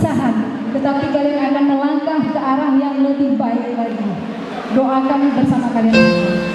perpisahan, tetapi kalian akan melangkah ke arah yang lebih baik lagi. Doakan bersama kalian.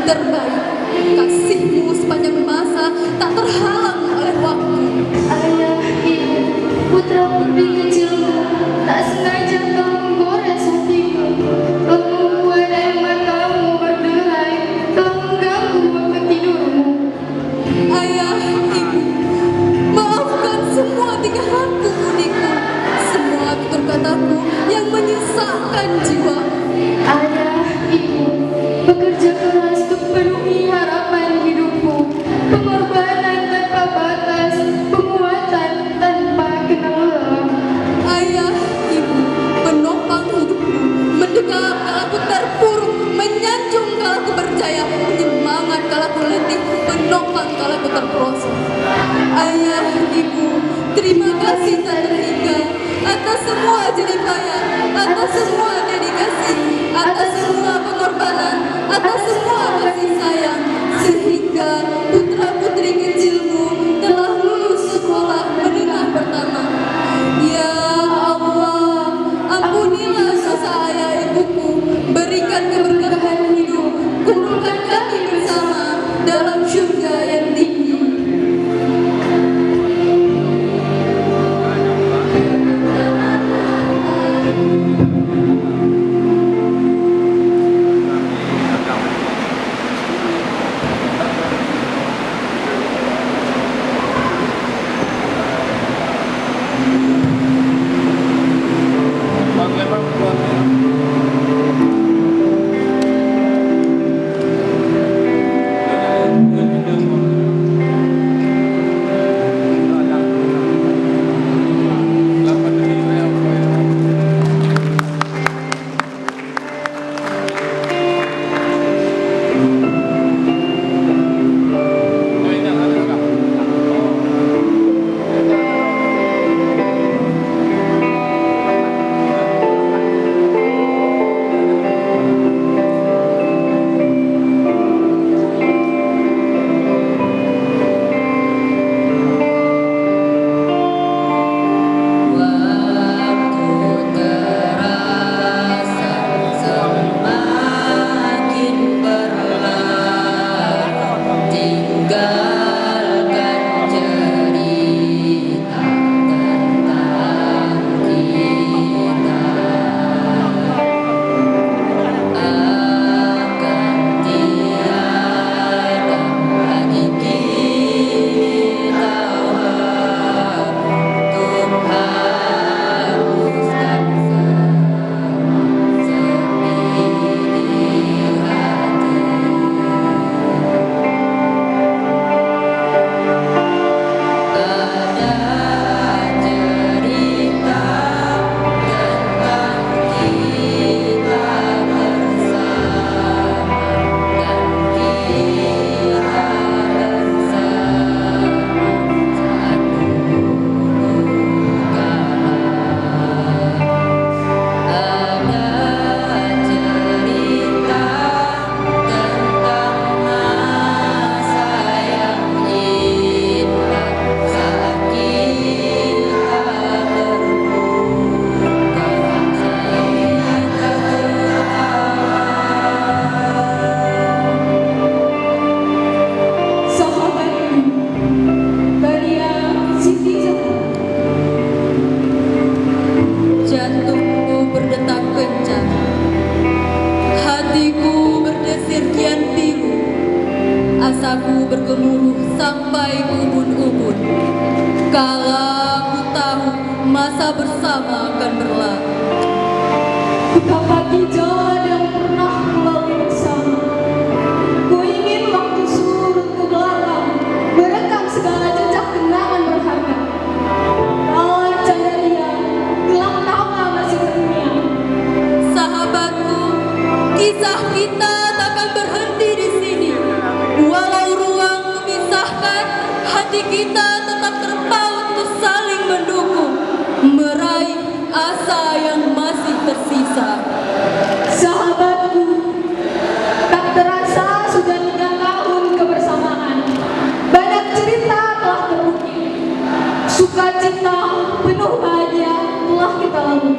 terbaik. Kasihmu sepanjang masa tak terhalang oleh waktu. Ayah, ibu, putra putri kecilku, tak sengaja kau menggores hatiku. Kau membuat air matamu berderai, kau mengganggu waktu tidurmu. Ayah, ibu, maafkan semua tingkah laku unikku, semua tutur kataku yang menyusahkan jiwa. Ayah, ibu, bekerja keras untuk penuhi harapan hidupku. Pengorbanan tanpa batas, penguatan tanpa kenal lelah. Ayah, ibu, penopang hidupku, mendekat kalau aku terpuruk, menyanjung kalau aku berjaya, penyemangat kalau aku letih, penopang kalau aku terperosok. Ayah, ibu, terima kasih tak terhingga atas semua jerih payah, atas semua dedikasi, atas semua pengorbanan, atas semua kasih sayang, sehingga putra-putri kecilmu telah lulus sekolah menengah pertama. Ya Allah, ampunilah dosa ayah ibuku, berikan keberkahan hidup, kumpulkan kami bersama dalam surga yang tinggi. Jantungku berdetak kencang, hatiku berdesir kian pilu, asaku bergemuruh sampai ubun-ubun. Kala ku tahu masa bersama akan berlalu. Betapa jalan yang pernah melalui bersama. Ku ingin waktu surut ke belakang, merekam segala jejak kenangan berharga. Rawan cahaya, gelap tawa masih terngiang. Sahabatku, kisah kita takkan berhenti di sini. Walau ruang memisahkan, hati kita tetap terpaut untuk saling mendukung, meraih asa yang masih tersisa. Sahabatku, tak terasa sudah 3 tahun kebersamaan. Banyak cerita telah terukir, sukacita penuh bahagia telah kita lalui.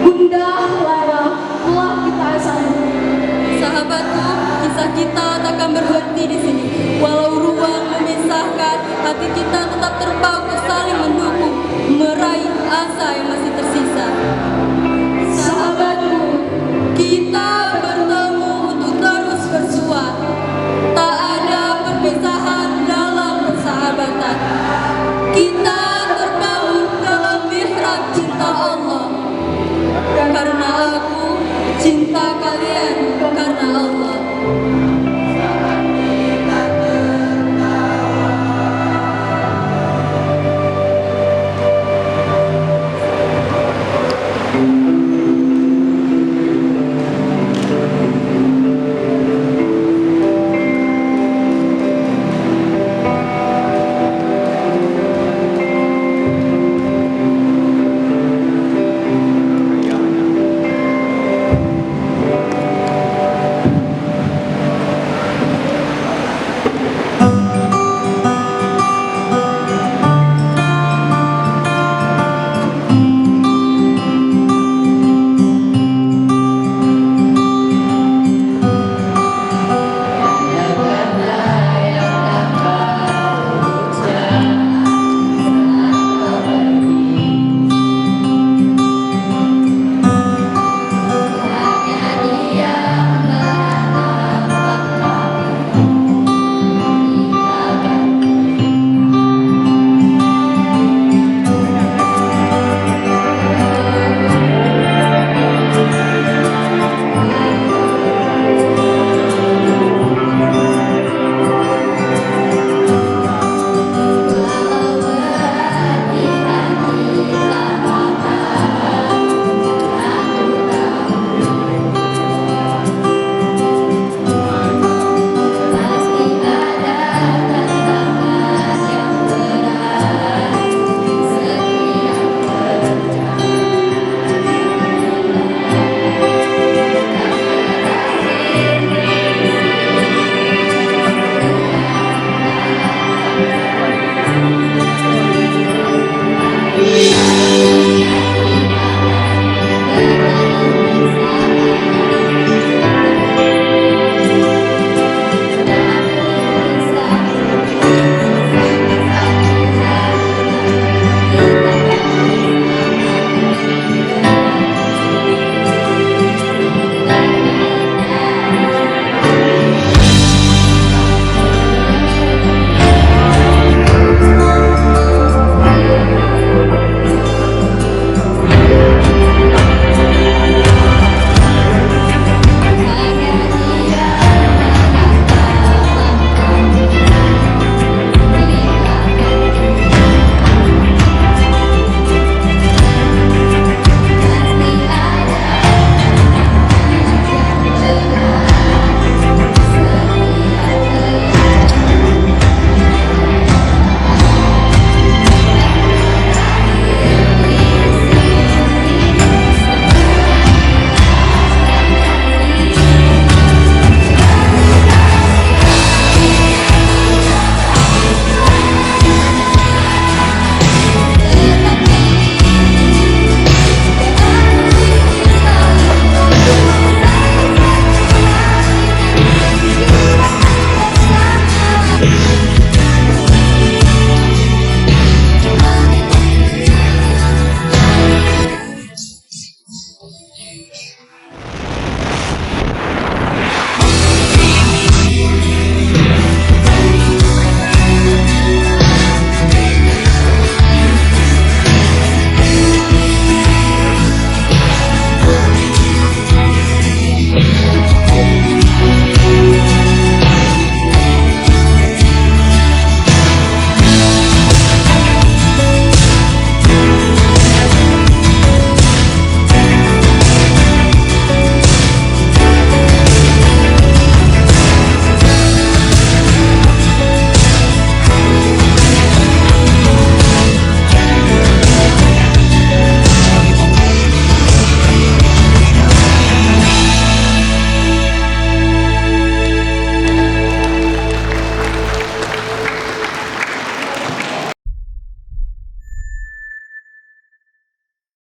Gundah lara telah kita asami. Sahabatku, Kisah kita takkan berhenti di sini. Walau ruang memisahkan, hati kita tetap terpaku saling mendukung, meraih asa yang masih tersisa.